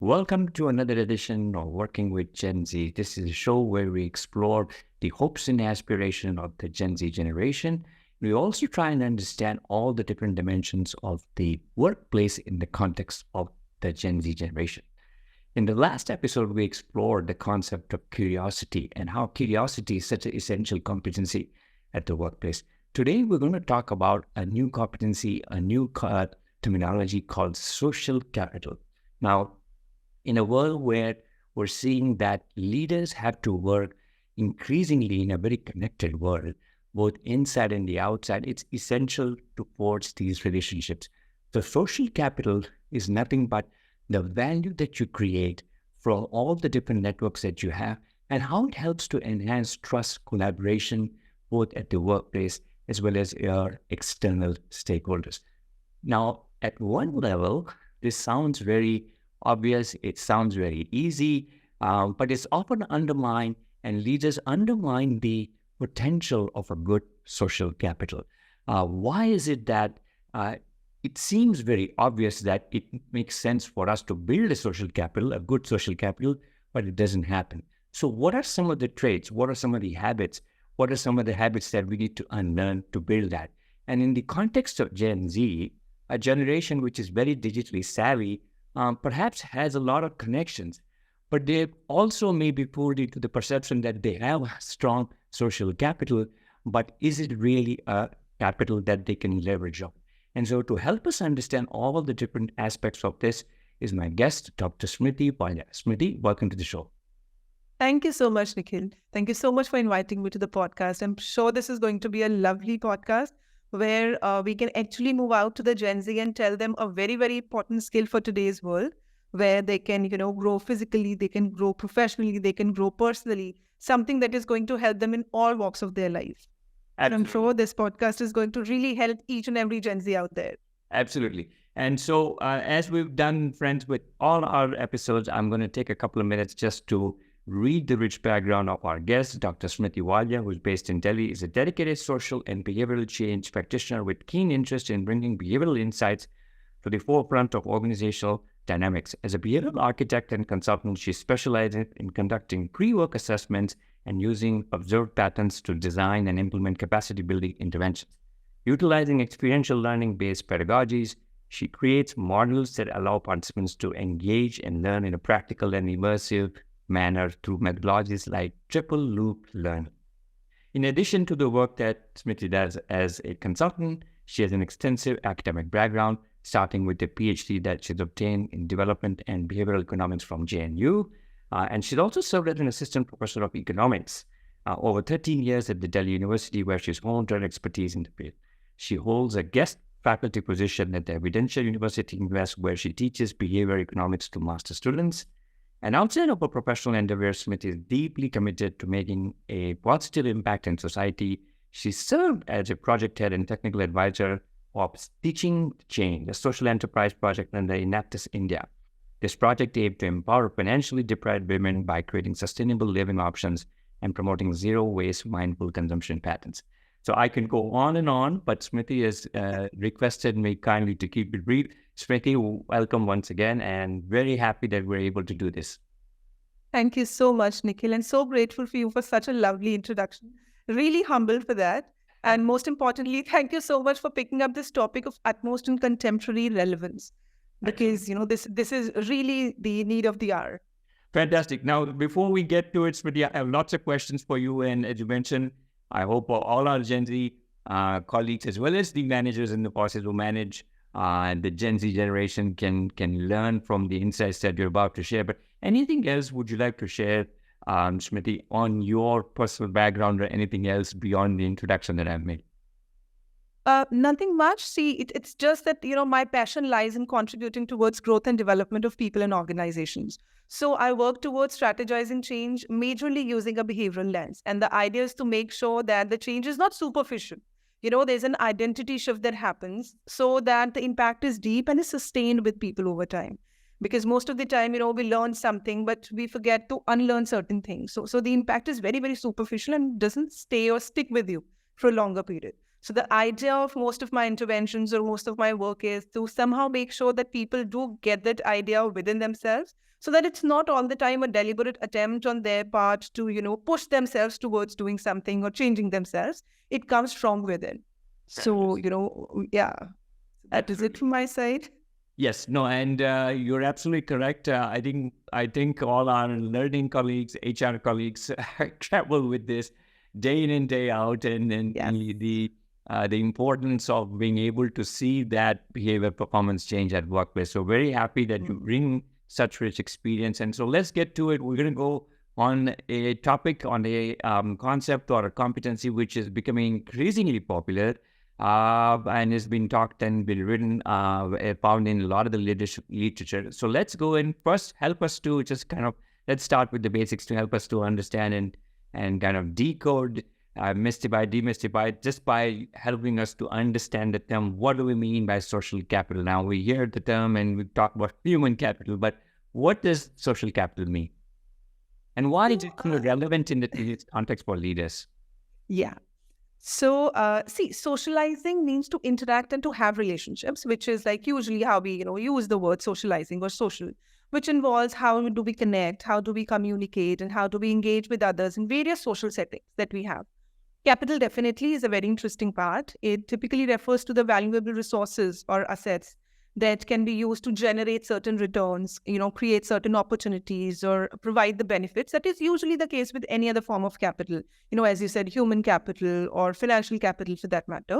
Welcome to another edition of Working with Gen Z. This is a show where we explore the hopes and aspirations of the Gen Z generation. We also try and understand all the different dimensions of the workplace in the context of the Gen Z generation. In the last episode, we explored the concept of curiosity and how curiosity is such an essential competency at the workplace. Today, we're going to talk about a new competency, a new terminology called social capital. Now, in a world where we're seeing that leaders have to work increasingly in a very connected world, both inside and the outside, it's essential to forge these relationships. The social capital is nothing but the value that you create from all the different networks that you have and how it helps to enhance trust, collaboration, both at the workplace as well as your external stakeholders. Now, at one level, this sounds very obvious, it sounds very easy, but it's often undermined, and leaders undermine the potential of a good social capital. Why is it that it seems very obvious that it makes sense for us to build a social capital, a good social capital, but it doesn't happen? So what are some of the traits? What are some of the habits? What are some of the habits that we need to unlearn to build that? And in the context of Gen Z, a generation which is very digitally savvy, perhaps has a lot of connections, but they also may be pulled into the perception that they have a strong social capital, but is it really a capital that they can leverage on? And so to help us understand all the different aspects of this is my guest, Dr. Smriti Palya. Smriti, welcome to the show. Thank you so much, Nikhil. Thank you so much for inviting me to the podcast. I'm sure this is going to be a lovely podcast where we can actually move out to the Gen Z and tell them a very, very important skill for today's world, where they can, grow physically, they can grow professionally, they can grow personally, something that is going to help them in all walks of their life. And I'm sure this podcast is going to really help each and every Gen Z out there. Absolutely. And so as we've done, friends, with all our episodes, I'm going to take a couple of minutes just to read the rich background of our guest. Dr. Smriti Palya, who's based in Delhi, is a dedicated social and behavioral change practitioner with keen interest in bringing behavioral insights to the forefront of organizational dynamics. As a behavioral architect and consultant, she specializes in conducting pre-work assessments and using observed patterns to design and implement capacity-building interventions. Utilizing experiential learning-based pedagogies, she creates models that allow participants to engage and learn in a practical and immersive manner through methodologies like triple loop learning. In addition to the work that Smriti does as a consultant, she has an extensive academic background, starting with a PhD that she's obtained in development and behavioral economics from JNU. And she's also served as an assistant professor of economics over 13 years at the Delhi University, where she's honed her expertise in the field. She holds a guest faculty position at the Evidential University in West, where she teaches behavior economics to master students. And outside of her professional endeavors, Smith is deeply committed to making a positive impact in society. She served as a project head and technical advisor of Teaching Change, a social enterprise project under Enactus India. This project aimed to empower financially deprived women by creating sustainable living options and promoting zero-waste mindful consumption patterns. So I can go on, but Smriti has requested me kindly to keep it brief. Smriti, welcome once again, and very happy that we're able to do this. Thank you so much, Nikhil, and so grateful for you for such a lovely introduction. Really humbled for that. And most importantly, thank you so much for picking up this topic of utmost and contemporary relevance, because, this is really the need of the hour. Fantastic. Now, before we get to it, Smriti, I have lots of questions for you. And as you mentioned, I hope all our Gen Z colleagues, as well as the managers in the process who manage the Gen Z generation, can learn from the insights that you're about to share. But anything else would you like to share, Smriti, on your personal background or anything else beyond the introduction that I've made? Nothing much. See, it's just that, my passion lies in contributing towards growth and development of people and organizations. So I work towards strategizing change, majorly using a behavioral lens. And the idea is to make sure that the change is not superficial. There's an identity shift that happens so that the impact is deep and is sustained with people over time. Because most of the time, we learn something, but we forget to unlearn certain things. So the impact is very, very superficial and doesn't stay or stick with you for a longer period. So the idea of most of my interventions or most of my work is to somehow make sure that people do get that idea within themselves, so that it's not all the time a deliberate attempt on their part to, push themselves towards doing something or changing themselves. It comes from within. So, Fabulous. yeah, that is it Absolutely. from my side. Yes, no, and you're absolutely correct. I think all our learning colleagues, HR colleagues, travel with this day in and day out, and Yes. the importance of being able to see that behavior performance change at workplace. So very happy that you Mm. bring such rich experience. And so let's get to it. We're going to go on a topic, on a concept or a competency which is becoming increasingly popular, and has been talked and been written, found in a lot of the leadership literature. So let's go and first help us to just kind of, let's start with the basics to help us to understand and kind of decode, mystify, demystify, just by helping us to understand the term. What do we mean by social capital? Now we hear the term and we talk about human capital, but what does social capital mean? And why is So, it kind of relevant in this context for leaders? yeah. So, see, socializing means to interact and to have relationships, which is like usually how we, use the word socializing or social, which involves how do we connect, how do we communicate, and how do we engage with others in various social settings that we have. Capital definitely is a very interesting part. It typically refers to the valuable resources or assets that can be used to generate certain returns, create certain opportunities or provide the benefits. That is usually the case with any other form of capital, as you said, human capital or financial capital for that matter.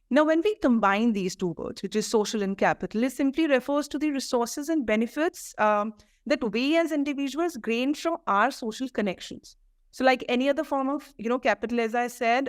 Now, when we combine these two words, which is social and capital, it simply refers to the resources and benefits that we as individuals gain from our social connections. So like any other form of, capital, as I said,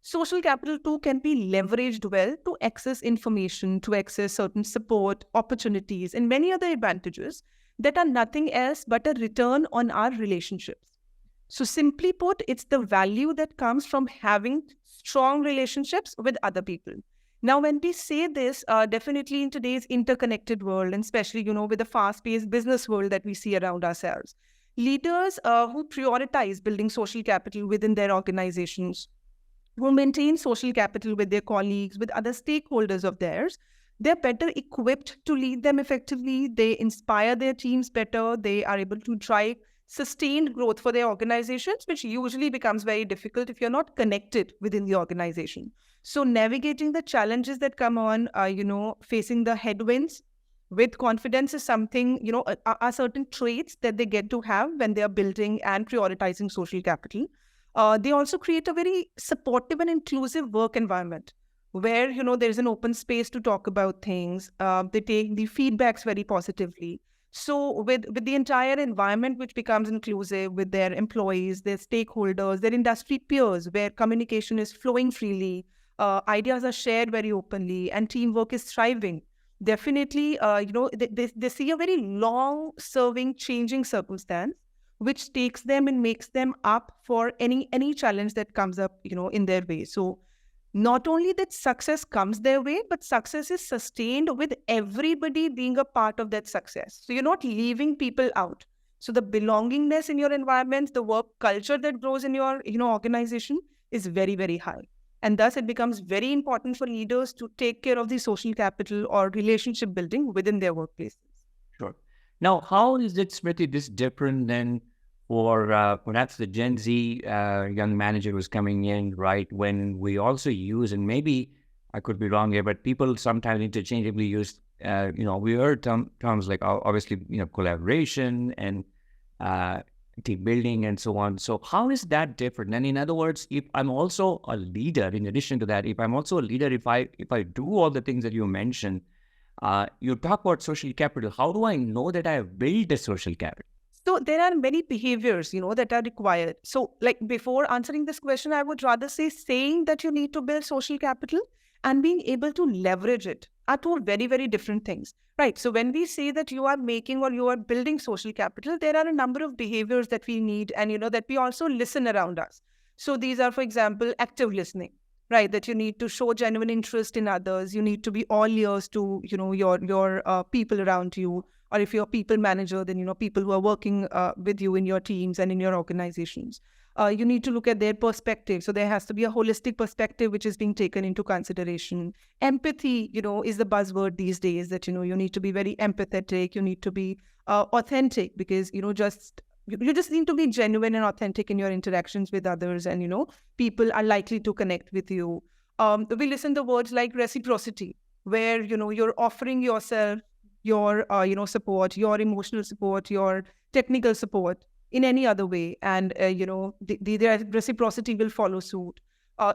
social capital too can be leveraged well to access information, to access certain support, opportunities, and many other advantages that are nothing else but a return on our relationships. So simply put, it's the value that comes from having strong relationships with other people. Now, when we say this, definitely in today's interconnected world, and especially, with the fast-paced business world that we see around ourselves, leaders who prioritize building social capital within their organizations, who maintain social capital with their colleagues, with other stakeholders of theirs, they're better equipped to lead them effectively. They inspire their teams better. They are able to drive sustained growth for their organizations, which usually becomes very difficult if you're not connected within the organization. So navigating the challenges that come on, facing the headwinds with confidence is something, are certain traits that they get to have when they are building and prioritizing social capital. They also create a very supportive and inclusive work environment where, there's an open space to talk about things. They take the feedbacks very positively. So with the entire environment, which becomes inclusive with their employees, their stakeholders, their industry peers, where communication is flowing freely, ideas are shared very openly, and teamwork is thriving. Definitely, they see a very long-serving, changing circumstance, which takes them and makes them up for any challenge that comes up, in their way. So not only that success comes their way, but success is sustained with everybody being a part of that success. So you're not leaving people out. So the belongingness in your environment, the work culture that grows in your, organization is very, very high. And thus it becomes very important for leaders to take care of the social capital or relationship building within their workplaces. Sure. Now, how is it, Smriti, this different than for perhaps the Gen Z young manager who's coming in, right? When we also use, and maybe I could be wrong here, but people sometimes interchangeably use, we heard terms like obviously, collaboration and team building and so on. So how is that different? And in other words, if I'm also a leader, in addition to that, if I'm also a leader, if I do all the things that you mentioned, you talk about social capital. How do I know that I have built a social capital? So there are many behaviors, that are required. So like before answering this question, I would rather say saying that you need to build social capital and being able to leverage it are two very, very different things, right? So when we say that you are making or you are building social capital, there are a number of behaviors that we need and, that we also listen around us. So these are, for example, active listening, right? That you need to show genuine interest in others. You need to be all ears to, your people around you. Or if you're a people manager, then, people who are working with you in your teams and in your organizations. You need to look at their perspective. So there has to be a holistic perspective which is being taken into consideration. Empathy, is the buzzword these days, that, you need to be very empathetic. You need to be authentic, because, you just need to be genuine and authentic in your interactions with others, and, people are likely to connect with you. We listen to words like reciprocity, where, you're offering yourself your, support, your emotional support, your technical support in any other way. And, the reciprocity will follow suit.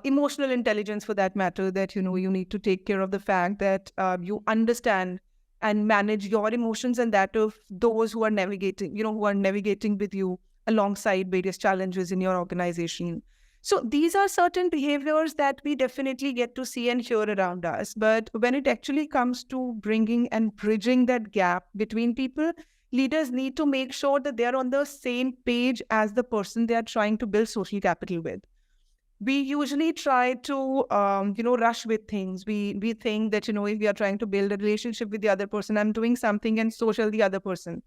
Emotional intelligence, for that matter, that, you need to take care of the fact that you understand and manage your emotions and that of those who are navigating with you alongside various challenges in your organization. So these are certain behaviors that we definitely get to see and hear around us. But when it actually comes to bringing and bridging that gap between people, leaders need to make sure that they are on the same page as the person they are trying to build social capital with. We usually try to, rush with things. We think that, if we are trying to build a relationship with the other person, I'm doing something and so shall the other person.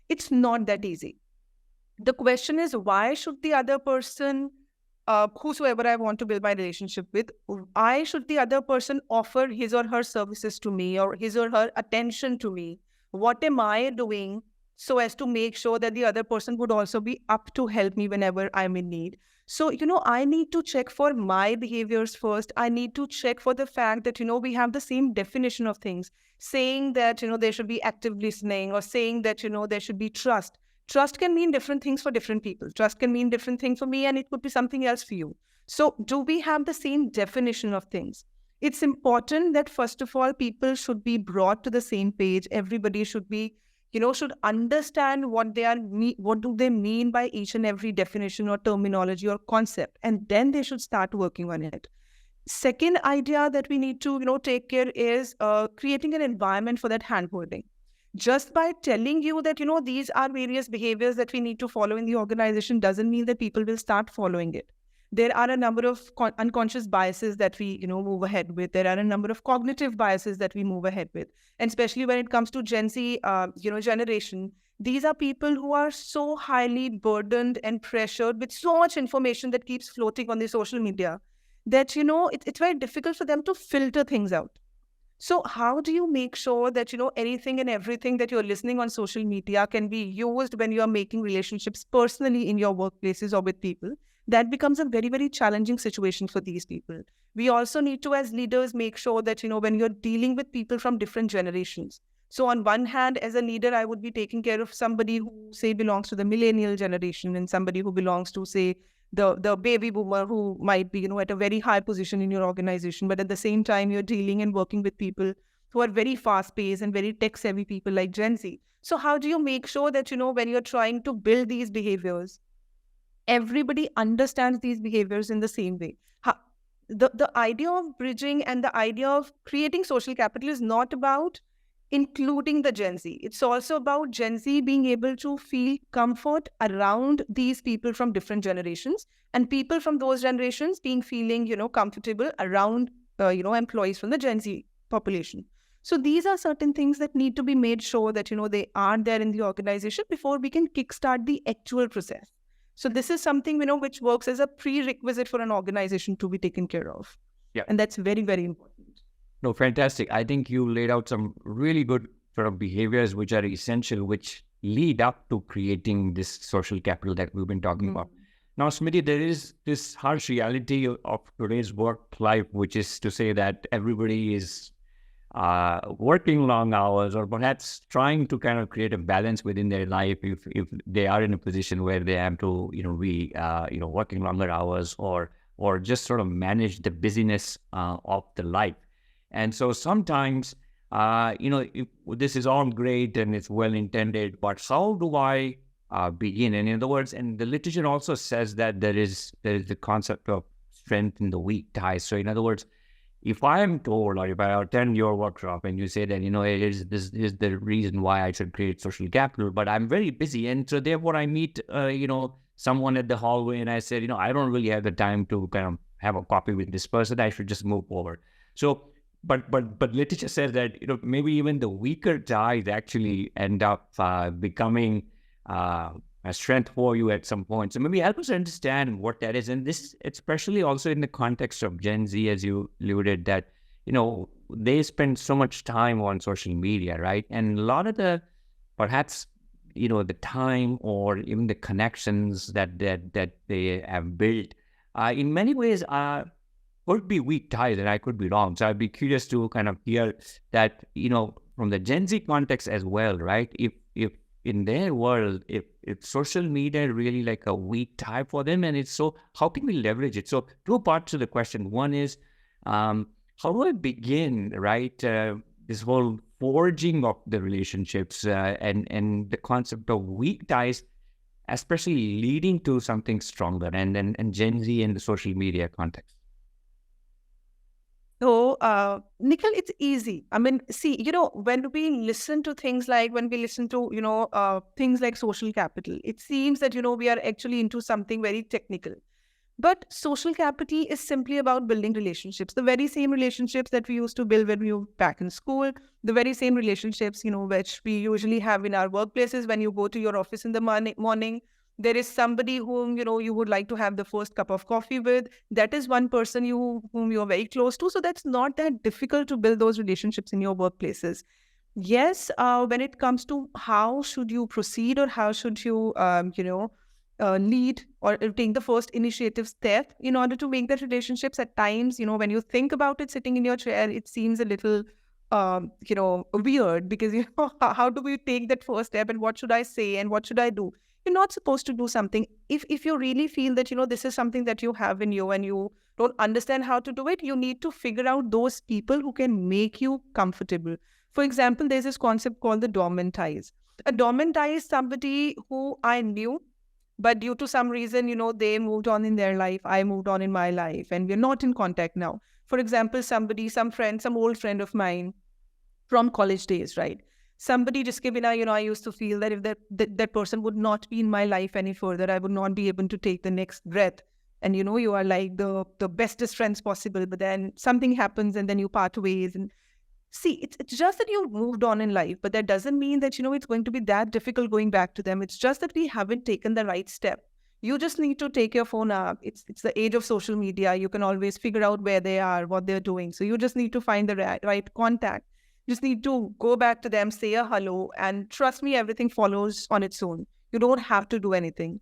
It's not that easy. The question is, why should the other person, whosoever I want to build my relationship with, why should the other person offer his or her services to me, or his or her attention to me? What am I doing so as to make sure that the other person would also be up to help me whenever I'm in need? So, I need to check for my behaviors first. I need to check for the fact that, we have the same definition of things, saying that, there should be active listening, or saying that, there should be trust. Trust can mean different things for different people. Trust can mean different things for me, and it could be something else for you. So do we have the same definition of things? It's important that, first of all, people should be brought to the same page. Everybody should be, should understand what do they mean by each and every definition or terminology or concept, and then they should start working on it. Second idea that we need to, take care is creating an environment for that handholding. Just by telling you that, these are various behaviors that we need to follow in the organization doesn't mean that people will start following it. There are a number of unconscious biases that we, move ahead with. There are a number of cognitive biases that we move ahead with. And especially when it comes to Gen Z, generation, these are people who are so highly burdened and pressured with so much information that keeps floating on the social media that, it's very difficult for them to filter things out. So how do you make sure that, anything and everything that you're listening on social media can be used when you're making relationships personally in your workplaces or with people? That becomes a very, very challenging situation for these people. We also need to, as leaders, make sure that, when you're dealing with people from different generations. So on one hand, as a leader, I would be taking care of somebody who, say, belongs to the millennial generation, and somebody who belongs to, say, the baby boomer, who might be, at a very high position in your organization. But at the same time, you're dealing and working with people who are very fast-paced and very tech-savvy people like Gen Z. So how do you make sure that, when you're trying to build these behaviors, everybody understands these behaviors in the same way? The idea of bridging and the idea of creating social capital is not about including the Gen Z. It's also about Gen Z being able to feel comfort around these people from different generations, and people from those generations feeling, comfortable around, employees from the Gen Z population. So these are certain things that need to be made sure that, they are there in the organization before we can kickstart the actual process. So this is something, which works as a prerequisite for an organization to be taken care of. Yeah. And that's very, very important. No, fantastic. I think you laid out some really good sort of behaviors which are essential, which lead up to creating this social capital that we've been talking about. Now, Smriti, there is this harsh reality of today's work life, which is to say that everybody is working long hours, or perhaps trying to kind of create a balance within their life if they are in a position where they have to, be, working longer hours, or just sort of manage the busyness of the life. And so sometimes, if this is all great and it's well intended, but how do I begin? And in other words, and the literature also says that there is the concept of strength in the weak ties. So in other words, if I am told, or if I attend your workshop and you say that, this is the reason why I should create social capital, but I'm very busy. And so therefore I meet, someone at the hallway and I said, I don't really have the time to kind of have a coffee with this person. I should just move forward. So, but literature says that, maybe even the weaker ties actually end up becoming a strength for you at some point. So maybe help us understand what that is. And this, especially also in the context of Gen Z, as you alluded, that, they spend so much time on social media, right? And a lot of the, perhaps, the time or even the connections that they have built, in many ways could be weak ties, and I could be wrong. So I'd be curious to kind of hear that, from the Gen Z context as well, right? If in their world, if social media really like a weak tie for them, and it's so, how can we leverage it? So two parts to the question. One is, how do I begin, right? This whole forging of the relationships, and the concept of weak ties, especially leading to something stronger, and Gen Z in the social media context. So, Nikhil, it's easy. I mean, see, when we listen to things like, when we listen to, things like social capital, it seems that, we are actually into something very technical. But social capital is simply about building relationships, the very same relationships that we used to build when we were back in school, the very same relationships, which we usually have in our workplaces. When you go to your office in the morning, there is somebody whom, you would like to have the first cup of coffee with. That is one person whom you're very close to. So that's not that difficult to build those relationships in your workplaces. Yes, when it comes to how should you proceed, or how should you, lead or take the first initiative step in order to make that relationships, at times, when you think about it sitting in your chair, it seems a little, weird, because, how do we take that first step, and what should I say, and what should I do? You're not supposed to do something. If you really feel that, this is something that you have in you and you don't understand how to do it, you need to figure out those people who can make you comfortable. For example, there's this concept called the dormant ties. A dormant tie is somebody who I knew, but due to some reason, they moved on in their life, I moved on in my life, and we're not in contact now. For example, some friend, some old friend of mine from college days, right? Somebody just gave I used to feel that if that person would not be in my life any further, I would not be able to take the next breath. And, you are like the bestest friends possible, but then something happens and then you part ways. And see, it's just that you've moved on in life, but that doesn't mean that, it's going to be that difficult going back to them. It's just that we haven't taken the right step. You just need to take your phone up. It's the age of social media. You can always figure out where they are, what they're doing. So you just need to find the right contact. You just need to go back to them, say a hello, and trust me, everything follows on its own. You don't have to do anything.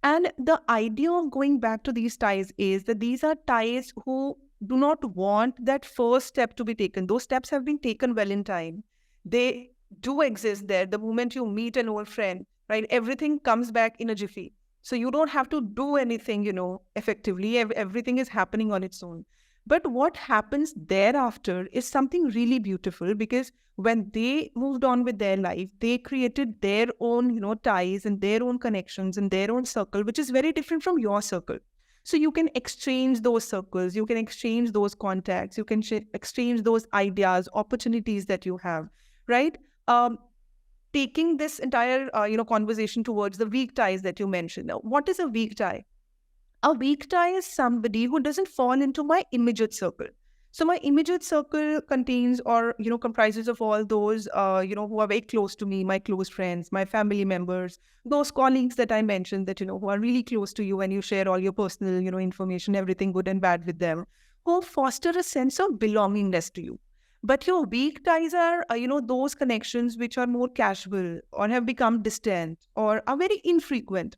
And the idea of going back to these ties is that these are ties who do not want that first step to be taken. Those steps have been taken well in time. They do exist there. The moment you meet an old friend, right, everything comes back in a jiffy. So you don't have to do anything, effectively. Everything is happening on its own. But what happens thereafter is something really beautiful, because when they moved on with their life, they created their own, ties and their own connections and their own circle, which is very different from your circle. So you can exchange those circles, you can exchange those contacts, you can exchange those ideas, opportunities that you have, right? Taking this entire, conversation towards the weak ties that you mentioned. Now, what is a weak tie? A weak tie is somebody who doesn't fall into my immediate circle. So my immediate circle contains, or, comprises of all those, who are very close to me, my close friends, my family members, those colleagues that I mentioned that, who are really close to you, and you share all your personal, information, everything good and bad with them, who foster a sense of belongingness to you. But your weak ties are, those connections which are more casual, or have become distant, or are very infrequent.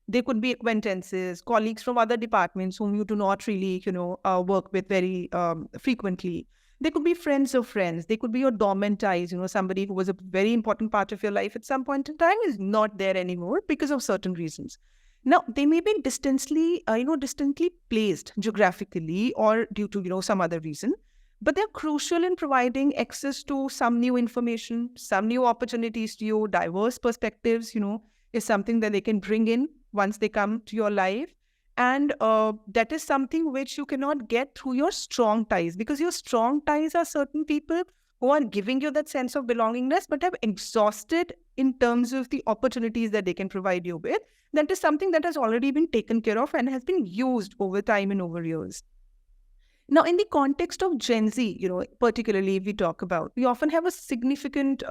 They could be acquaintances, colleagues from other departments whom you do not really, work with very frequently. They could be friends of friends. They could be your dormant ties, somebody who was a very important part of your life at some point in time is not there anymore because of certain reasons. Now, they may be distantly placed geographically or due to, some other reason, but they're crucial in providing access to some new information, some new opportunities to you, diverse perspectives, is something that they can bring in once they come to your life. And that is something which you cannot get through your strong ties, because your strong ties are certain people who are giving you that sense of belongingness, but have exhausted in terms of the opportunities that they can provide you with. That is something that has already been taken care of and has been used over time and over years. Now, in the context of Gen Z, particularly if we talk about, we often have a significant,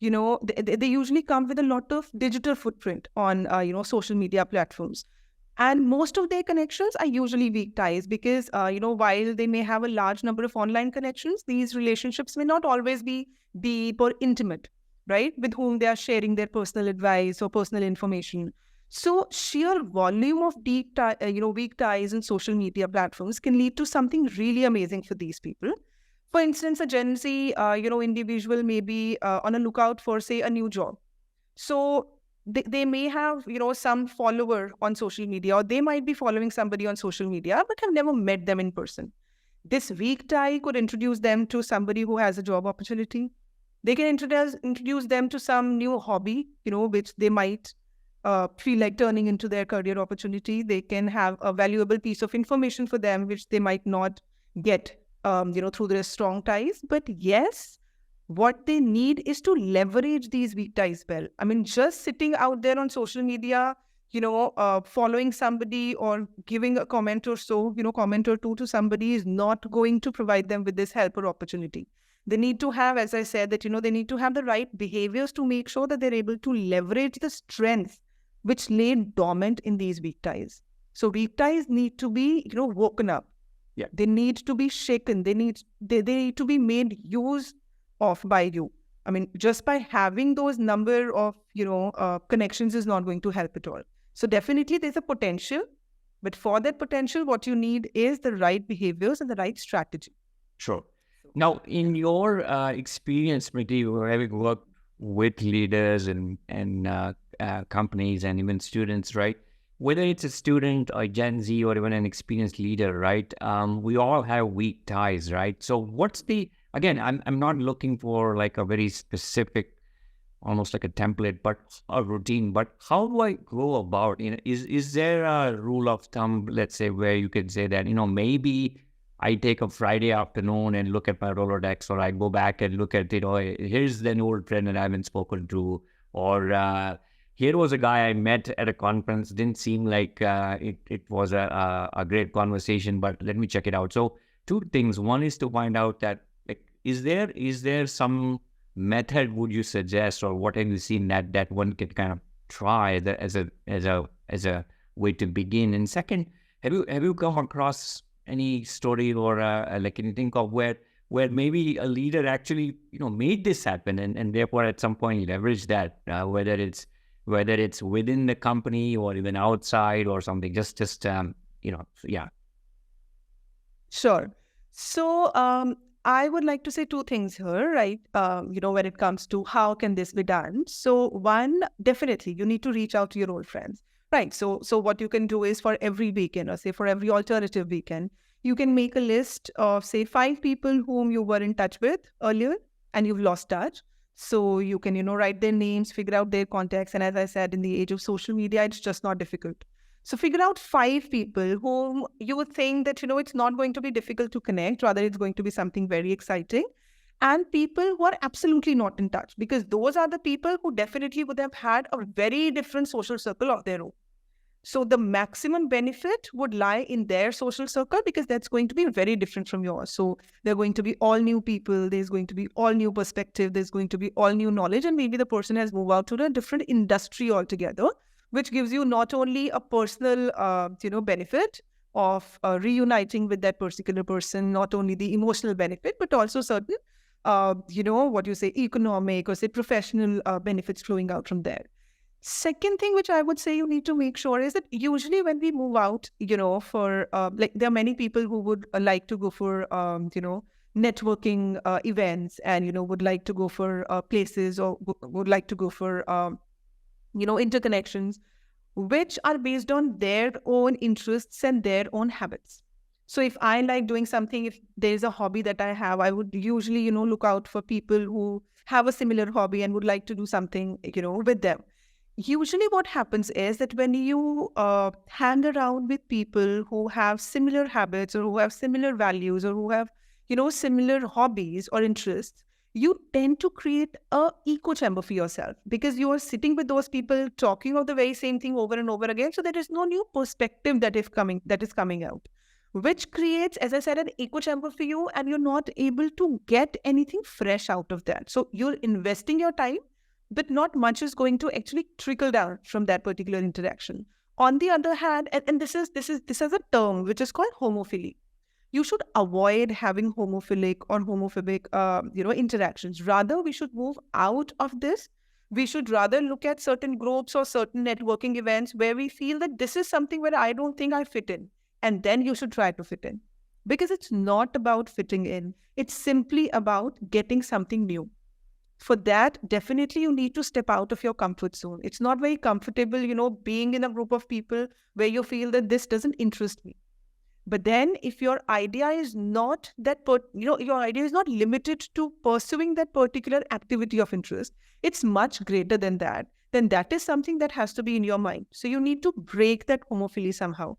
They usually come with a lot of digital footprint on, social media platforms. And most of their connections are usually weak ties because, while they may have a large number of online connections, these relationships may not always be deep or intimate, right? With whom they are sharing their personal advice or personal information. So sheer volume of weak ties in social media platforms can lead to something really amazing for these people. For instance, a Gen Z, individual may be on a lookout for, say, a new job. So they may have, some follower on social media, or they might be following somebody on social media, but have never met them in person. This weak tie could introduce them to somebody who has a job opportunity. They can introduce them to some new hobby, which they might feel like turning into their career opportunity. They can have a valuable piece of information for them, which they might not get, through their strong ties. But yes, what they need is to leverage these weak ties well. I mean, just sitting out there on social media, following somebody or giving a comment or so, comment or two to somebody is not going to provide them with this help or opportunity. They need to have, as I said, that, they need to have the right behaviors to make sure that they're able to leverage the strengths which lay dormant in these weak ties. So weak ties need to be, woken up. Yeah. They need to be shaken. They need to be made use of by you. I mean, just by having those number of, connections is not going to help at all. So definitely there's a potential, but for that potential, what you need is the right behaviors and the right strategy. Sure. Now, in your experience, Smriti, having worked with leaders and companies and even students, right? Whether it's a student or Gen Z or even an experienced leader, right? We all have weak ties, right? So what's again, I'm not looking for like a very specific, almost like a template, but a routine. But how do I go about, is there a rule of thumb, let's say, where you could say that, maybe I take a Friday afternoon and look at my Rolodex, or I go back and look at it, or here's an old friend that I haven't spoken to, or here was a guy I met at a conference, didn't seem like it was a great conversation, but let me check it out. So two things. One is to find out that, like, is there some method would you suggest, or what have you seen that one can kind of try as a way to begin? And second, have you come across any story or like anything of where maybe a leader actually made this happen and therefore at some point leverage that, whether it's within the company or even outside or something, yeah. Sure. So I would like to say two things here, right? When it comes to how can this be done. So one, definitely you need to reach out to your old friends. Right. So what you can do is, for every weekend, or say for every alternative weekend, you can make a list of, say, 5 people whom you were in touch with earlier and you've lost touch. So you can, write their names, figure out their contacts. And as I said, in the age of social media, it's just not difficult. So figure out 5 people whom you would think that, it's not going to be difficult to connect. Rather, it's going to be something very exciting. And people who are absolutely not in touch, because those are the people who definitely would have had a very different social circle of their own. So the maximum benefit would lie in their social circle, because that's going to be very different from yours. So they're going to be all new people. There's going to be all new perspective. There's going to be all new knowledge. And maybe the person has moved out to a different industry altogether, which gives you not only a personal, benefit of reuniting with that particular person, not only the emotional benefit, but also certain, economic or say professional benefits flowing out from there. Second thing, which I would say you need to make sure, is that usually when we move out, for there are many people who would like to go for, networking events, and, would like to go for places, or would like to go for, interconnections, which are based on their own interests and their own habits. So if I like doing something, if there's a hobby that I have, I would usually, look out for people who have a similar hobby and would like to do something, with them. Usually what happens is that when you hang around with people who have similar habits, or who have similar values, or who have, similar hobbies or interests, you tend to create a echo chamber for yourself, because you are sitting with those people talking of the very same thing over and over again. So there is no new perspective that is coming out. which creates, as I said, an echo chamber for you, and you're not able to get anything fresh out of that. So you're investing your time, but not much is going to actually trickle down from that particular interaction. On the other hand, and this is a term which is called homophily. You should avoid having homophilic or homophobic interactions. Rather, we should move out of this. We should rather look at certain groups or certain networking events where we feel that this is something where I don't think I fit in, and then you should try to fit in, because it's not about fitting in, it's simply about getting something new. For that, definitely you need to step out of your comfort zone. It's not very comfortable, being in a group of people where you feel that this doesn't interest me. But then if your idea is not that, your idea is not limited to pursuing that particular activity of interest, it's much greater than that, then that is something that has to be in your mind. So you need to break that homophily somehow.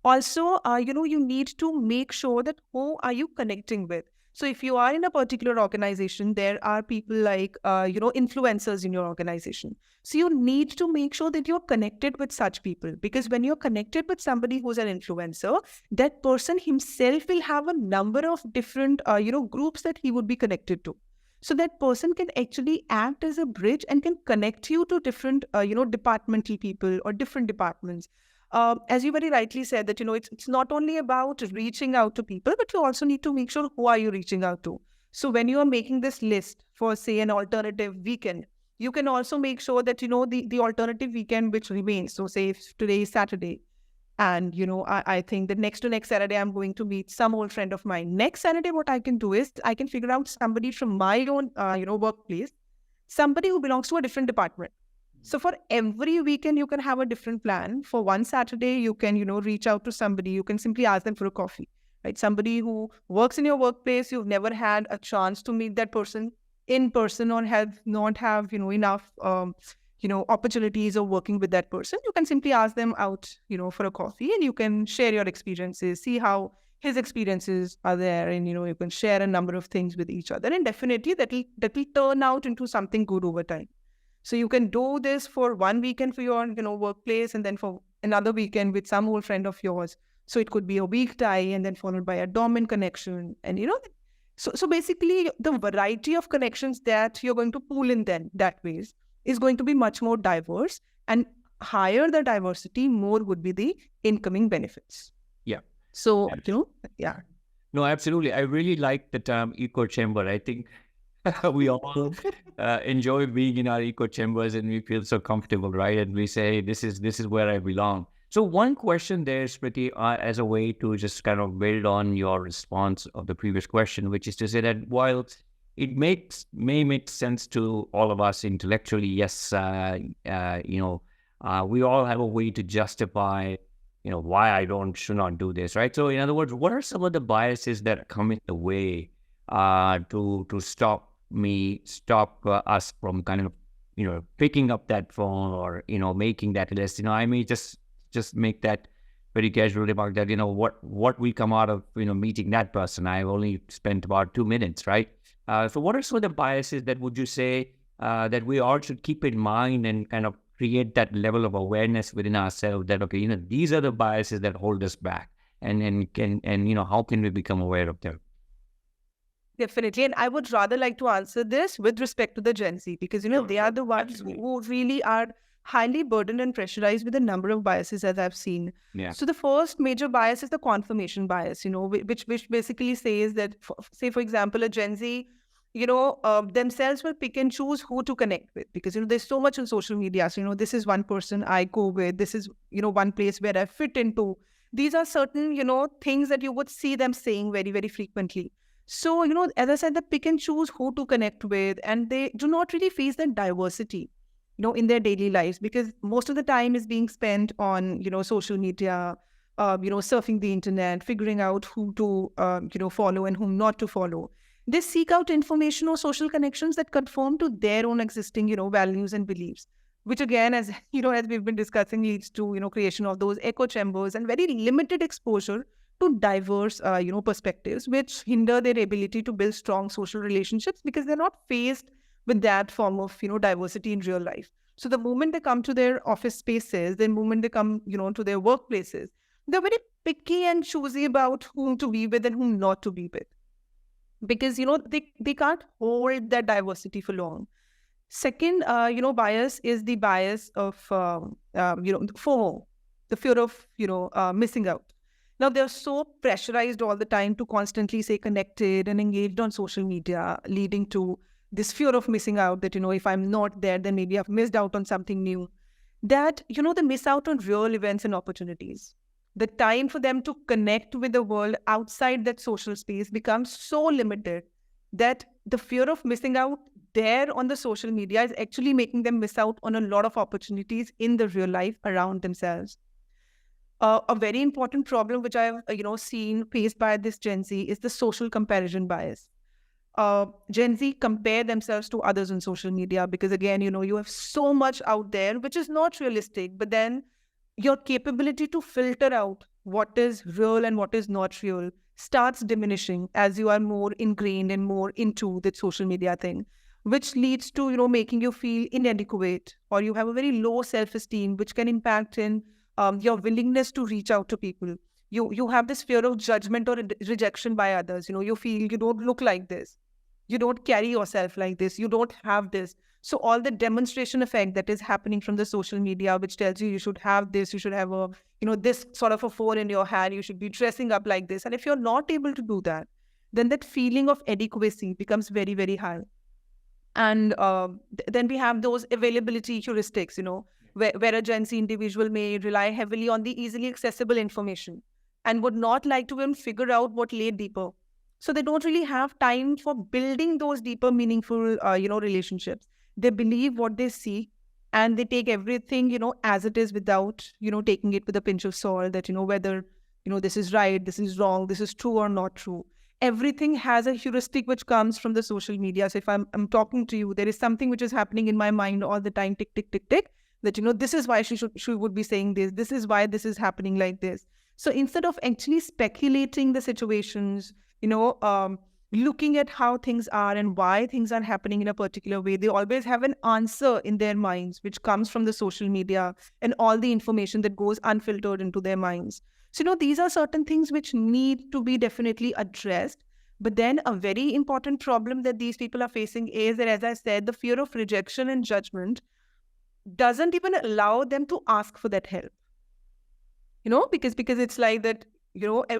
Also, you need to make sure that who are you connecting with. So if you are in a particular organization, there are people like, influencers in your organization. So you need to make sure that you're connected with such people, because when you're connected with somebody who's an influencer, that person himself will have a number of different, groups that he would be connected to. So that person can actually act as a bridge and can connect you to different, departmental people or different departments. As you very rightly said, that it's not only about reaching out to people, but you also need to make sure who are you reaching out to. So when you are making this list for, say, an alternative weekend, you can also make sure that the alternative weekend which remains. So say if today is Saturday, and I think that next to next Saturday I'm going to meet some old friend of mine. Next Saturday, what I can do is I can figure out somebody from my own workplace, somebody who belongs to a different department. So for every weekend, you can have a different plan. For one Saturday, you can, reach out to somebody. You can simply ask them for a coffee, right? Somebody who works in your workplace, you've never had a chance to meet that person in person, or have not have, enough, opportunities of working with that person. You can simply ask them out, for a coffee, and you can share your experiences, see how his experiences are there, and, you can share a number of things with each other. And definitely that will turn out into something good over time. So you can do this for one weekend for your, workplace, and then for another weekend with some old friend of yours. So it could be a week tie, and then followed by a dormant connection. And, so basically the variety of connections that you're going to pool in then that ways is going to be much more diverse, and higher the diversity, more would be the incoming benefits. Yeah. So, yeah. No, absolutely. I really like the term echo chamber. I think we all enjoy being in our echo chambers, and we feel so comfortable, right? And we say, this is where I belong. So one question there, Smriti, as a way to just kind of build on your response of the previous question, which is to say that while it may make sense to all of us intellectually, yes, we all have a way to justify, why I should not do this, right? So in other words, what are some of the biases that come in the way to stop us from kind of, picking up that phone, or, making that list? I may just make that very casual remark that, what will come out of, meeting that person? I've only spent about 2 minutes, right? So what are some of the biases that would you say that we all should keep in mind, and kind of create that level of awareness within ourselves that, okay, these are the biases that hold us back, and how can we become aware of them? Definitely. And I would rather like to answer this with respect to the Gen Z, because, they are the ones who really are highly burdened and pressurized with a number of biases, as I've seen. Yeah. So the first major bias is the confirmation bias, which basically says that, say, for example, a Gen Z, themselves will pick and choose who to connect with, because, there's so much on social media. So, this is one person I go with. This is, one place where I fit into. These are certain, things that you would see them saying very, very frequently. So, as I said, they pick and choose who to connect with, and they do not really face that diversity, in their daily lives, because most of the time is being spent on, social media, surfing the internet, figuring out who to, follow and whom not to follow. They seek out information or social connections that conform to their own existing, values and beliefs, which again, as, as we've been discussing, leads to, creation of those echo chambers and very limited exposure to diverse, perspectives, which hinder their ability to build strong social relationships, because they're not faced with that form of, diversity in real life. So the moment they come to their office spaces, the moment they come, to their workplaces, they're very picky and choosy about whom to be with and whom not to be with, because they can't hold that diversity for long. Second, bias is the bias of FOMO, the fear of missing out. Now they're so pressurized all the time to constantly stay connected and engaged on social media, leading to this fear of missing out, that if I'm not there, then maybe I've missed out on something new, that they miss out on real events and opportunities. The time for them to connect with the world outside that social space becomes so limited that the fear of missing out there on the social media is actually making them miss out on a lot of opportunities in the real life around themselves. A very important problem which I've seen faced by this Gen Z is the social comparison bias. Gen Z compare themselves to others on social media because, again, you have so much out there which is not realistic, but then your capability to filter out what is real and what is not real starts diminishing as you are more ingrained and more into the social media thing, which leads to making you feel inadequate, or you have a very low self-esteem, which can impact in your willingness to reach out to people. You have this fear of judgment or rejection by others. You feel you don't look like this, you don't carry yourself like this, you don't have this. So all the demonstration effect that is happening from the social media, which tells you should have this, you should have a this sort of a phone in your hand, you should be dressing up like this, and if you're not able to do that, then that feeling of inadequacy becomes very, very high. And then we have those availability heuristics, where a Gen Z individual may rely heavily on the easily accessible information and would not like to even figure out what lay deeper. So they don't really have time for building those deeper, meaningful, relationships. They believe what they see, and they take everything, as it is, without, taking it with a pinch of salt, that, whether, this is right, this is wrong, this is true or not true. Everything has a heuristic which comes from the social media. So if I'm talking to you, there is something which is happening in my mind all the time, tick, tick, tick, tick, that, this is why she would be saying this. This is why this is happening like this. So instead of actually speculating the situations, looking at how things are and why things are happening in a particular way, they always have an answer in their minds, which comes from the social media and all the information that goes unfiltered into their minds. So, these are certain things which need to be definitely addressed. But then a very important problem that these people are facing is that, as I said, the fear of rejection and judgment doesn't even allow them to ask for that help. Because it's like that,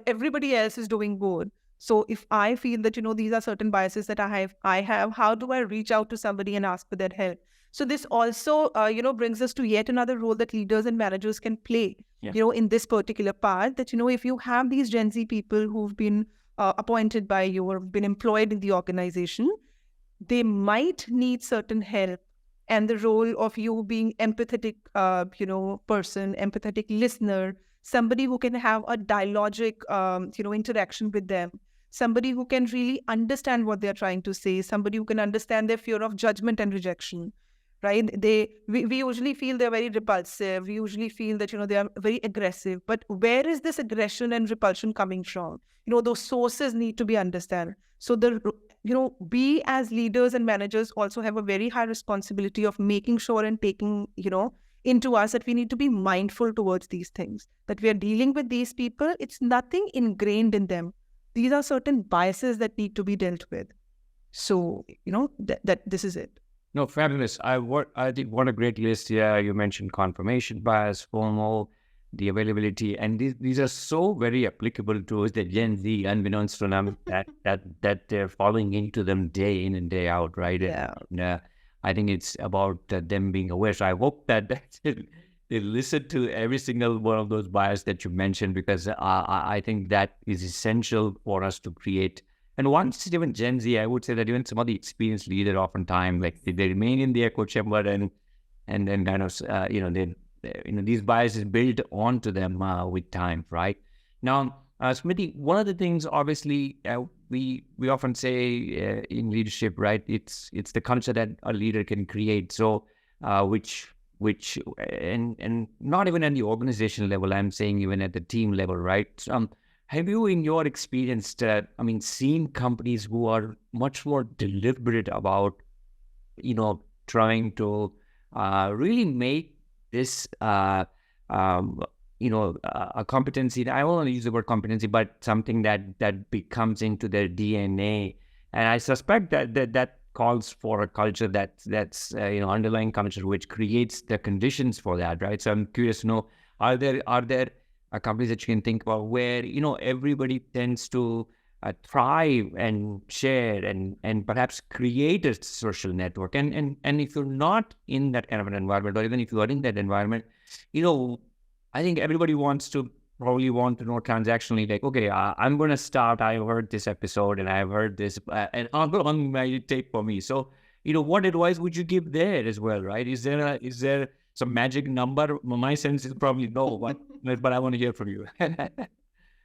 everybody else is doing good. So if I feel that, these are certain biases that I have, how do I reach out to somebody and ask for that help? So this also, brings us to yet another role that leaders and managers can play, in this particular part, that, if you have these Gen Z people who've been appointed by you or been employed in the organization, they might need certain help. And the role of you being empathetic, person, empathetic listener, somebody who can have a dialogic, interaction with them, somebody who can really understand what they're trying to say, somebody who can understand their fear of judgment and rejection, right? We usually feel they're very repulsive. We usually feel that, they are very aggressive. But where is this aggression and repulsion coming from? Those sources need to be understood. So we as leaders and managers also have a very high responsibility of making sure and taking, into us that we need to be mindful towards these things, that we are dealing with these people. It's nothing ingrained in them. These are certain biases that need to be dealt with. So, that this is it. No, fabulous. I think what a great list. Yeah, you mentioned confirmation bias, FOMO, the availability, and these are so very applicable to us, the Gen Z, unbeknownst to them, that they're falling into them day in and day out, right? Yeah. And, I think it's about them being aware. So I hope that they listen to every single one of those biases that you mentioned, because I think that is essential for us to create. And once even Gen Z, I would say that even some of the experienced leaders oftentimes, like they remain in the echo chamber and then kind of, these biases build onto them with time, right? Now, Smriti, one of the things, obviously, we often say in leadership, right? It's the culture that a leader can create. So, which and not even at the organization level, I'm saying even at the team level, right? Have you, in your experience, seen companies who are much more deliberate about, trying to really make this, a competency. I won't use the word competency, but something that becomes into their DNA. And I suspect that calls for a culture that's underlying culture, which creates the conditions for that, right? So I'm curious to know, are there companies that you can think about where everybody tends to thrive and share and perhaps create a social network, and if you're not in that kind of an environment, or even if you are in that environment, I think everybody probably want to know transactionally, like, okay, I'm going to start. I heard this episode and I've heard this, and how long might it take for me? So, what advice would you give there as well, right? Is there some magic number? My sense is probably no, but I want to hear from you.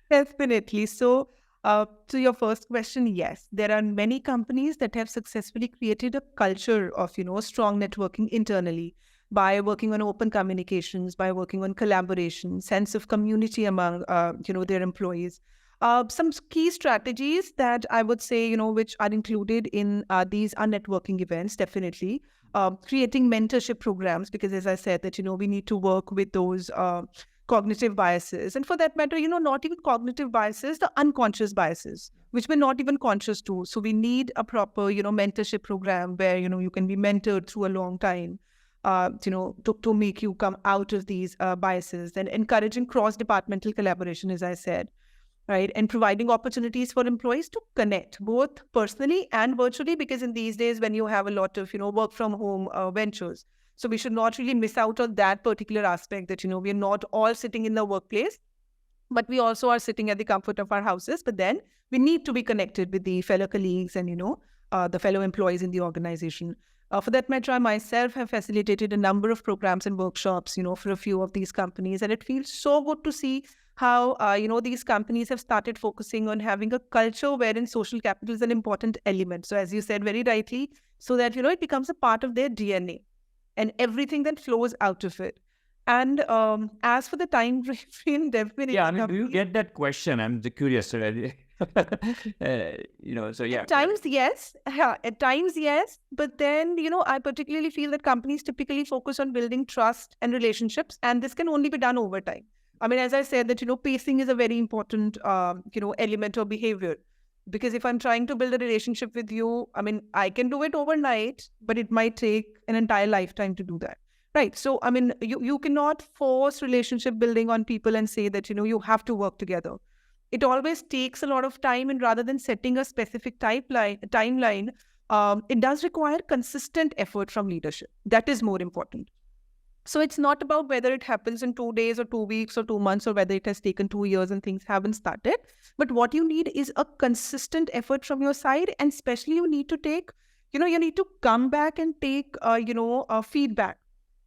Definitely. So, to your first question, yes, there are many companies that have successfully created a culture of, strong networking internally by working on open communications, by working on collaboration, sense of community among, their employees. Some key strategies that I would say, which are included in these are networking events, definitely. Creating mentorship programs, because as I said that, we need to work with those cognitive biases. And for that matter, not even cognitive biases, the unconscious biases, which we're not even conscious to. So we need a proper, mentorship program where, you can be mentored through a long time, to make you come out of these biases, and encouraging cross-departmental collaboration, as I said, right? And providing opportunities for employees to connect both personally and virtually, because in these days when you have a lot of, work from home ventures, so we should not really miss out on that particular aspect that, we're not all sitting in the workplace, but we also are sitting at the comfort of our houses. But then we need to be connected with the fellow colleagues and, the fellow employees in the organization. For that matter, I myself have facilitated a number of programs and workshops, for a few of these companies. And it feels so good to see how, these companies have started focusing on having a culture wherein social capital is an important element. So as you said very rightly, so that, it becomes a part of their DNA and everything that flows out of it. And as for the time frame, definitely. Yeah, I mean, do you get that question? I'm curious. So yeah. At times, yes. Yeah, at times, yes. But then, I particularly feel that companies typically focus on building trust and relationships, and this can only be done over time. I mean, as I said, that, pacing is a very important, element of behavior. Because if I'm trying to build a relationship with you, I mean, I can do it overnight, but it might take an entire lifetime to do that. Right. So, I mean, you cannot force relationship building on people and say that, you have to work together. It always takes a lot of time, and rather than setting a specific timeline, it does require consistent effort from leadership. That is more important. So it's not about whether it happens in 2 days or 2 weeks or 2 months, or whether it has taken 2 years and things haven't started. But what you need is a consistent effort from your side. And especially you need to take, you need to come back and take, feedback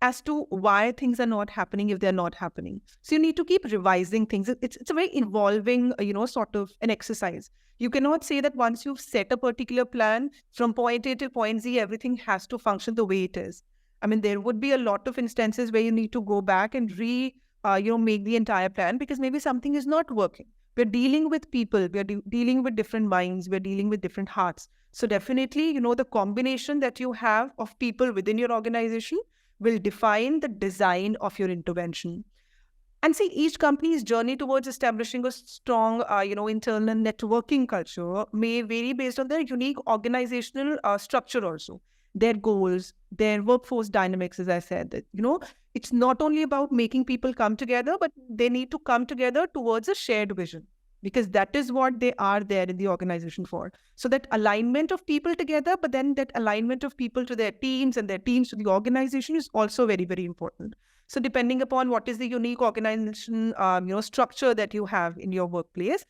as to why things are not happening if they're not happening. So you need to keep revising things. It's a very involving, sort of an exercise. You cannot say that once you've set a particular plan from point A to point Z, everything has to function the way it is. I mean, there would be a lot of instances where you need to go back and make the entire plan, because maybe something is not working. We're dealing with people, we're dealing with different minds, we're dealing with different hearts. So definitely, the combination that you have of people within your organization will define the design of your intervention. And see, each company's journey towards establishing a strong, internal networking culture may vary based on their unique organizational structure also. Their goals, their workforce dynamics, as I said, that, it's not only about making people come together, but they need to come together towards a shared vision, because that is what they are there in the organization for. So that alignment of people together, but then that alignment of people to their teams and their teams to the organization is also very, very important. So depending upon what is the unique organization, structure that you have in your workplace,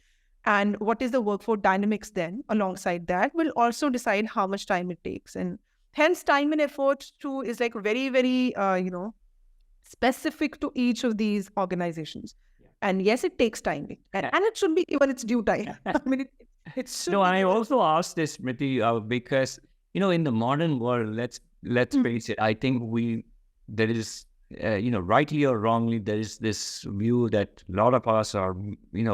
and what is the workforce dynamics then alongside that, will also decide how much time it takes. And hence, time and effort too is like very, very, specific to each of these organizations. Yeah. And yes, it takes time, and it should be given its due time. I mean, it should. No, I also asked this, Smriti, because in the modern world, let's face it. I think there is, rightly or wrongly, there is this view that a lot of us are,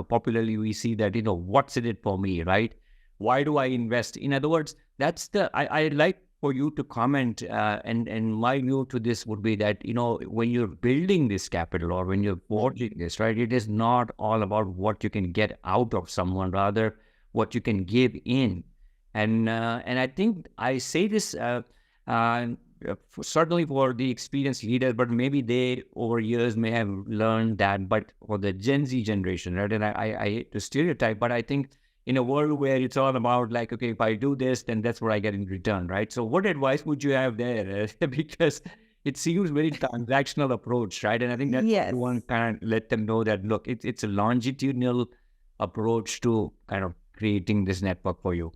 popularly we see that, what's in it for me, right? Why do I invest? In other words, that's I like for you to comment, and my view to this would be that, when you're building this capital or when you're forging this, right, it is not all about what you can get out of someone, rather what you can give in. And I think I say this uh, certainly for the experienced leaders, but maybe they over years may have learned that. But for the Gen Z generation, right, and I hate to stereotype, but I think in a world where it's all about like, okay, if I do this, then that's what I get in return, right? So what advice would you have there? Because it seems very transactional approach, right? And I think that's what you Yes. want to kind of let them know that, look, it's a longitudinal approach to kind of creating this network for you.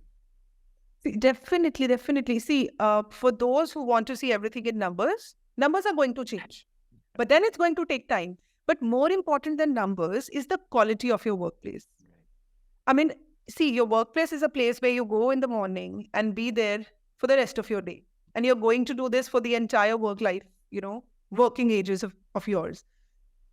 Definitely, definitely. See, for those who want to see everything in numbers, numbers are going to change, but then it's going to take time. But more important than numbers is the quality of your workplace. I mean, see, your workplace is a place where you go in the morning and be there for the rest of your day. And you're going to do this for the entire work life, working ages of yours.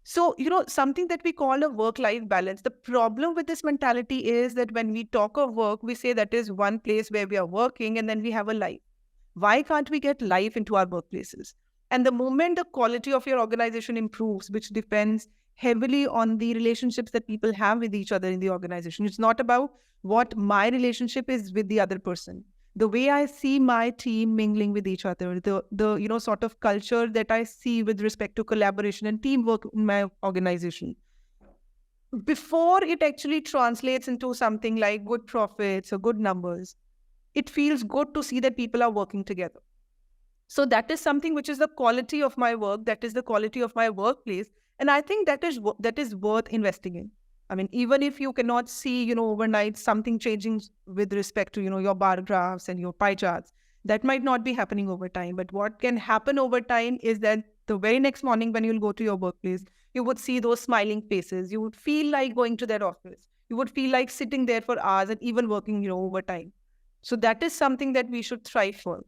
So, something that we call a work life balance. The problem with this mentality is that when we talk of work, we say that is one place where we are working and then we have a life. Why can't we get life into our workplaces? And the moment the quality of your organization improves, which depends heavily on the relationships that people have with each other in the organization, it's not about what my relationship is with the other person. The way I see my team mingling with each other, the sort of culture that I see with respect to collaboration and teamwork in my organization, before it actually translates into something like good profits or good numbers, it feels good to see that people are working together. So that is something which is the quality of my work, that is the quality of my workplace. And I think that is worth investing in. I mean, even if you cannot see, overnight something changing with respect to, your bar graphs and your pie charts, that might not be happening over time. But what can happen over time is that the very next morning when you'll go to your workplace, you would see those smiling faces. You would feel like going to that office. You would feel like sitting there for hours and even working, overtime. So that is something that we should strive for.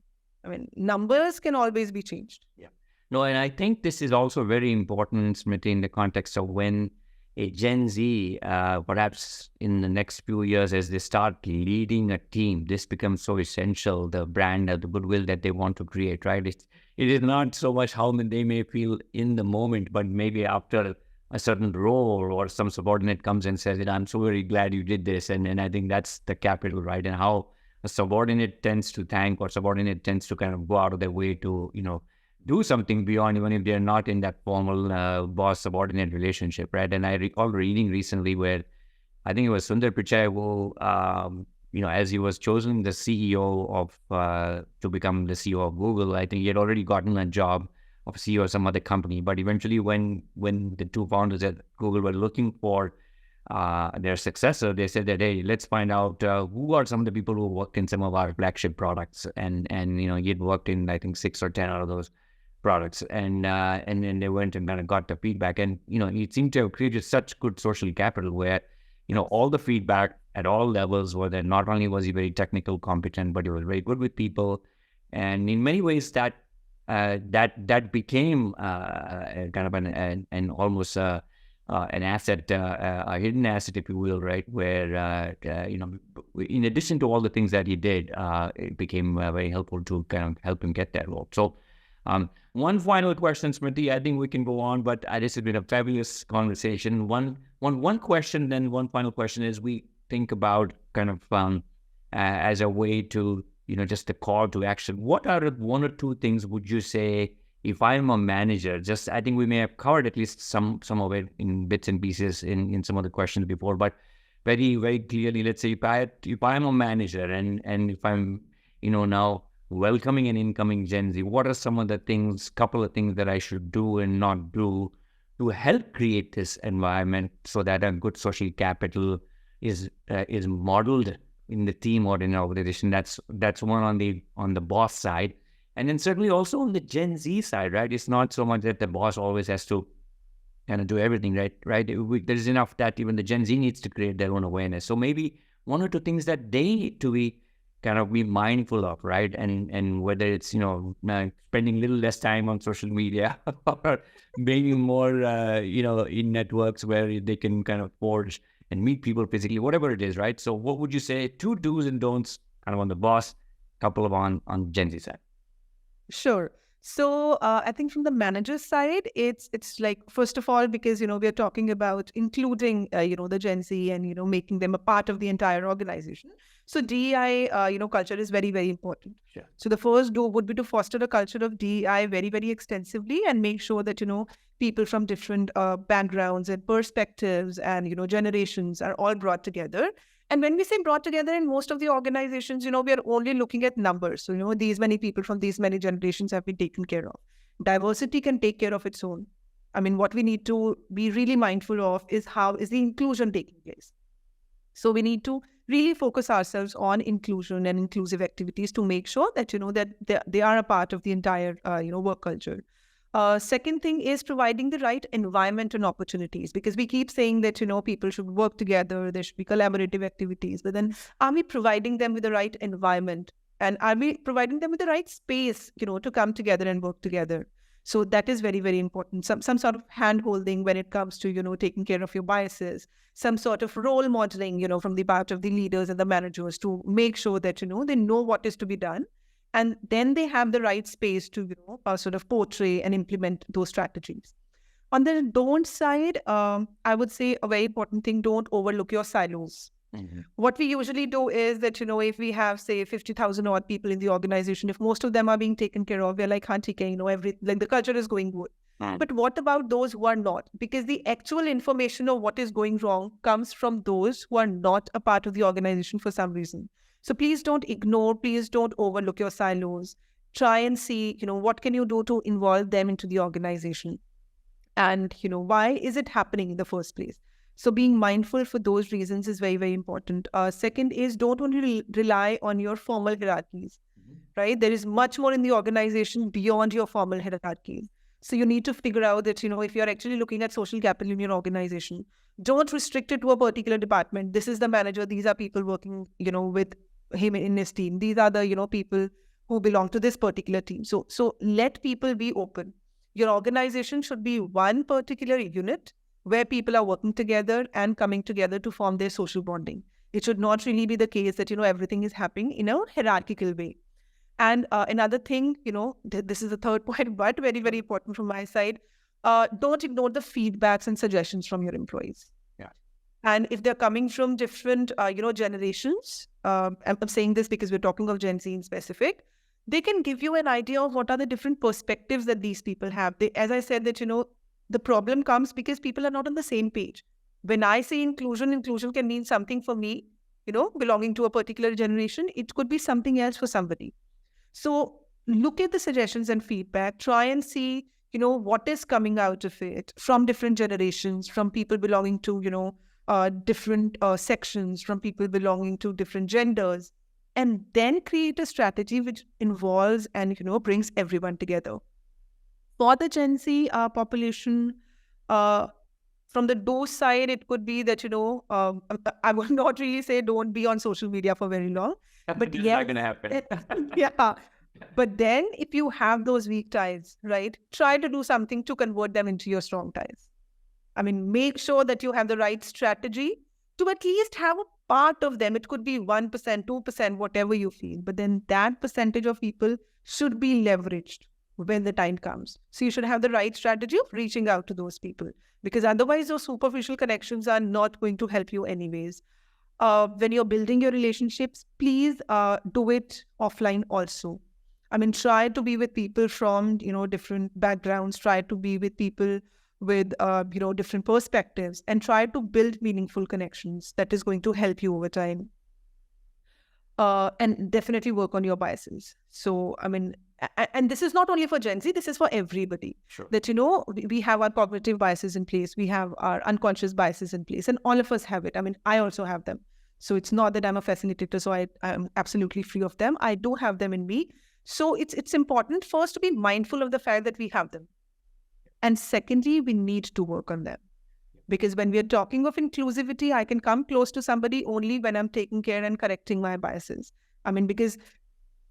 I mean, numbers can always be changed. Yeah. No, and I think this is also very important, Smriti, in the context of when a Gen Z, perhaps in the next few years, as they start leading a team, this becomes so essential, the brand, the goodwill that they want to create, right? It is not so much how they may feel in the moment, but maybe after a certain role or some subordinate comes and says, I'm so very glad you did this. And I think that's the capital, right? And how a subordinate tends to thank, or subordinate tends to kind of go out of their way to, do something beyond, even if they're not in that formal boss-subordinate relationship, right? And I recall reading recently where I think it was Sundar Pichai who, as he was chosen the CEO to become the CEO of Google, I think he had already gotten a job of CEO of some other company. But eventually when the two founders at Google were looking for their successor, they said that, hey, let's find out who are some of the people who worked in some of our flagship products. And he had worked in, I think, 6 or 10 out of those products, and then they went and kind of got the feedback, and it seemed to have created such good social capital where all the feedback at all levels were that not only was he very technical competent, but he was very good with people, and in many ways that became kind of an almost an asset, a hidden asset, if you will, right? Where in addition to all the things that he did, it became very helpful to kind of help him get that role. So. One final question, Smriti. I think we can go on, but this has been a fabulous conversation. One question, then one final question is we think about kind of as a way to, just a call to action. What are one or two things would you say if I'm a manager? Just, I think we may have covered at least some of it in bits and pieces in some of the questions before, but very, very clearly, let's say if I'm a manager and if I'm, now welcoming an incoming Gen Z, what are some of the couple of things that I should do and not do to help create this environment so that a good social capital is modeled in the team or in an organization? That's one on the boss side, and then certainly also on the Gen Z side, right? It's not so much that the boss always has to kind of do everything, right? There's enough that even the Gen Z needs to create their own awareness. So maybe one or two things that they need to be mindful of, right? And whether it's, spending a little less time on social media or maybe more, in networks where they can kind of forge and meet people physically, whatever it is, right? So what would you say, two do's and don'ts kind of on the boss couple of on Gen Z side. Sure. So I think from the manager side, it's like, first of all, because we're talking about including the Gen Z and making them a part of the entire organization. So DEI culture is very, very important. Sure. So the first do would be to foster a culture of DEI very, very extensively and make sure that people from different backgrounds and perspectives and generations are all brought together. And when we say brought together in most of the organizations, we are only looking at numbers. So, these many people from these many generations have been taken care of. Diversity can take care of its own. I mean, what we need to be really mindful of is how is the inclusion taking place. So we need to really focus ourselves on inclusion and inclusive activities to make sure that, that they are a part of the entire, work culture. Second thing is providing the right environment and opportunities, because we keep saying that, people should work together, there should be collaborative activities, but then are we providing them with the right environment? And are we providing them with the right space, to come together and work together? So that is very, very important. Some sort of hand-holding when it comes to, taking care of your biases, some sort of role modeling, from the part of the leaders and the managers to make sure that, they know what is to be done. And then they have the right space to, sort of portray and implement those strategies. On the don't side, I would say a very important thing, don't overlook your silos. Mm-hmm. What we usually do is that, if we have, say, 50,000 odd people in the organization, if most of them are being taken care of, we're like, the culture is going good. Mm-hmm. But what about those who are not? Because the actual information of what is going wrong comes from those who are not a part of the organization for some reason. So please don't ignore, please don't overlook your silos. Try and see, what can you do to involve them into the organization? And, why is it happening in the first place? So being mindful for those reasons is very, very important. Second is don't only rely on your formal hierarchies, right? There is much more in the organization beyond your formal hierarchies. So you need to figure out that, if you're actually looking at social capital in your organization, don't restrict it to a particular department. This is the manager. These are people working, with him in his team. These are the, people who belong to this particular team. So let people be open. Your organization should be one particular unit where people are working together and coming together to form their social bonding. It should not really be the case that, everything is happening in a hierarchical way. And another thing, this is the third point, but very, very important from my side, don't ignore the feedbacks and suggestions from your employees. Yeah. And if they're coming from different, generations, I'm saying this because we're talking of Gen Z in specific, they can give you an idea of what are the different perspectives that these people have. As I said, that, the problem comes because people are not on the same page. When I say inclusion can mean something for me, belonging to a particular generation. It could be something else for somebody. So look at the suggestions and feedback, try and see, what is coming out of it from different generations, from people belonging to, different sections, from people belonging to different genders, and then create a strategy which involves and, brings everyone together. For the Gen Z population, from the do side, it could be that, I would not really say don't be on social media for very long. But it's not going to happen. Yeah. But then if you have those weak ties, right, try to do something to convert them into your strong ties. I mean, make sure that you have the right strategy to at least have a part of them. It could be 1%, 2%, whatever you feel. But then that percentage of people should be leveraged when the time comes. So you should have the right strategy of reaching out to those people, because otherwise those superficial connections are not going to help you anyways. When you're building your relationships, please do it offline also. I mean, try to be with people from, different backgrounds, try to be with people with, different perspectives, and try to build meaningful connections. That is going to help you over time. And definitely work on your biases. So, I mean, and this is not only for Gen Z, this is for everybody. Sure. That, we have our cognitive biases in place, we have our unconscious biases in place, and all of us have it. I mean, I also have them. So it's not that I'm a facilitator, so I'm absolutely free of them. I do have them in me. So it's important first to be mindful of the fact that we have them. And secondly, we need to work on them. Because when we are talking of inclusivity, I can come close to somebody only when I'm taking care and correcting my biases. I mean, because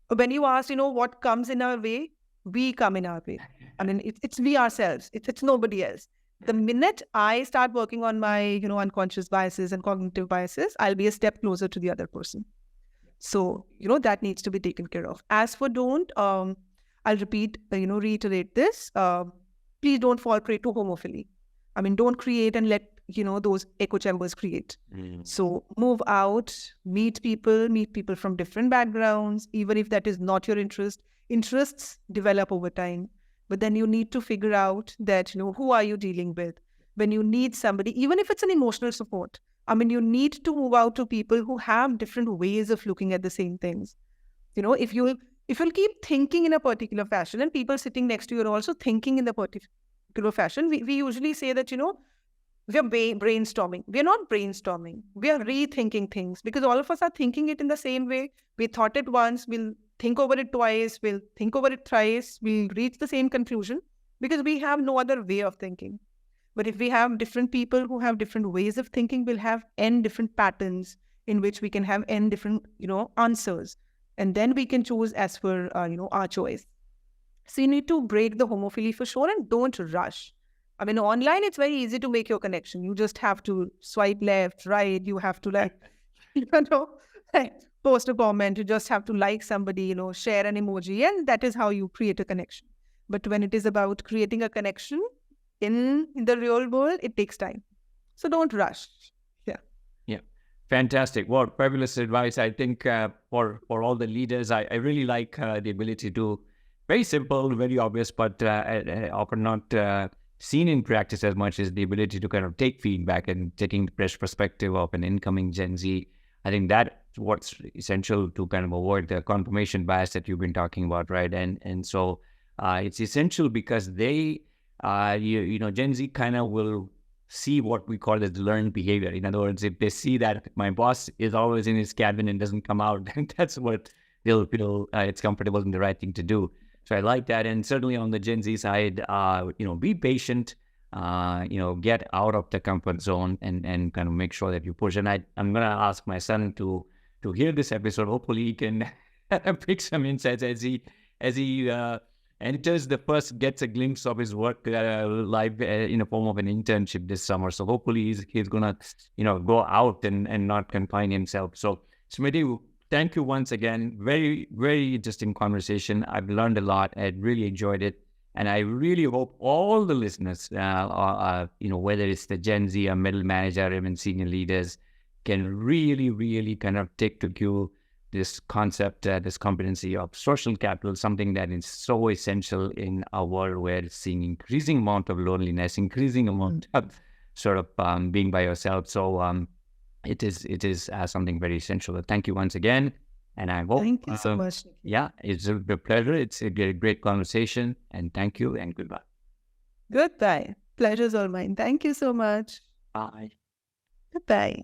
when you ask, what comes in our way, we come in our way. I mean, it's we ourselves. It's nobody else. The minute I start working on my, unconscious biases and cognitive biases, I'll be a step closer to the other person. So, that needs to be taken care of. As for don't, I'll reiterate this. Please don't fall prey to homophily. I mean, don't create and let, those echo chambers create. So move out, meet people from different backgrounds, even if that is not your interest. Interests develop over time. But then you need to figure out that, who are you dealing with? When you need somebody, even if it's an emotional support, I mean, you need to move out to people who have different ways of looking at the same things. If you'll keep thinking in a particular fashion and people sitting next to you are also thinking in the particular fashion, we usually say that, we're brainstorming. We're not brainstorming. We are rethinking things because all of us are thinking it in the same way. We thought it once, we'll think over it twice, we'll think over it thrice, we'll reach the same conclusion because we have no other way of thinking. But if we have different people who have different ways of thinking, we'll have n different patterns in which we can have n different, answers. And then we can choose as per, our choice. So you need to break the homophily for sure and don't rush. I mean, online, it's very easy to make your connection. You just have to swipe left, right. You have to like post a comment. You just have to like somebody, share an emoji. And that is how you create a connection. But when it is about creating a connection in the real world, it takes time. So don't rush. Yeah. Yeah. Fantastic. Well, fabulous advice. I think for all the leaders, I really like the ability to, very simple, very obvious, but often not seen in practice as much, as the ability to kind of take feedback and taking the fresh perspective of an incoming Gen Z. I think that's what's essential to kind of avoid the confirmation bias that you've been talking about, right? And so it's essential because they, Gen Z kind of will see what we call as learned behavior. In other words, if they see that my boss is always in his cabin and doesn't come out, then that's what they'll feel it's comfortable and the right thing to do. So I like that. And certainly on the Gen Z side, be patient, get out of the comfort zone and kind of make sure that you push. And I'm going to ask my son to hear this episode. Hopefully he can pick some insights as he enters gets a glimpse of his work life in the form of an internship this summer. So hopefully he's going to, go out and not confine himself. So Smriti, thank you once again. Very, very interesting conversation. I've learned a lot. I really enjoyed it. And I really hope all the listeners, whether it's the Gen Z or middle manager or even senior leaders, can really, really kind of take to cue this concept, this competency of social capital, something that is so essential in a world where it's seeing increasing amount of loneliness, increasing amount of sort of being by yourself. So, it is something very essential. Thank you once again. And I hope. Thank you so much. Yeah, it's a pleasure. It's a great conversation. And thank you and goodbye. Goodbye. Pleasure's all mine. Thank you so much. Bye. Goodbye.